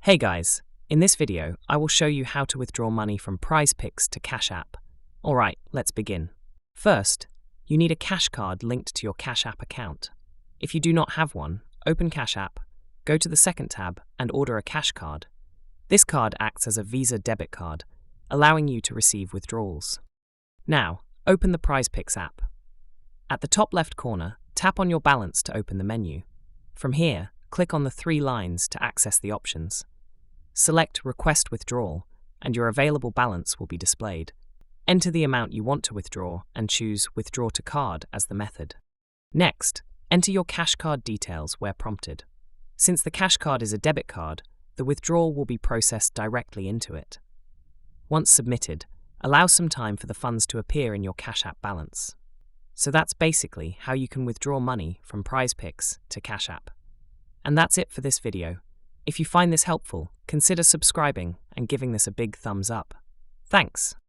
Hey guys, in this video, I will show you how to withdraw money from Prizepicks to Cash App. Alright, let's begin. First, you need a cash card linked to your Cash App account. If you do not have one, open Cash App, go to the second tab and order a cash card. This card acts as a Visa debit card, allowing you to receive withdrawals. Now, open the Prizepicks app. At the top left corner, tap on your balance to open the menu. From here, click on the three lines to access the options. Select Request Withdrawal, and your available balance will be displayed. Enter the amount you want to withdraw and choose Withdraw to Card as the method. Next, enter your cash card details where prompted. Since the cash card is a debit card, the withdrawal will be processed directly into it. Once submitted, allow some time for the funds to appear in your Cash App balance. So that's basically how you can withdraw money from Prizepicks to Cash App. And that's it for this video. If you find this helpful, consider subscribing and giving this a big thumbs up. Thanks.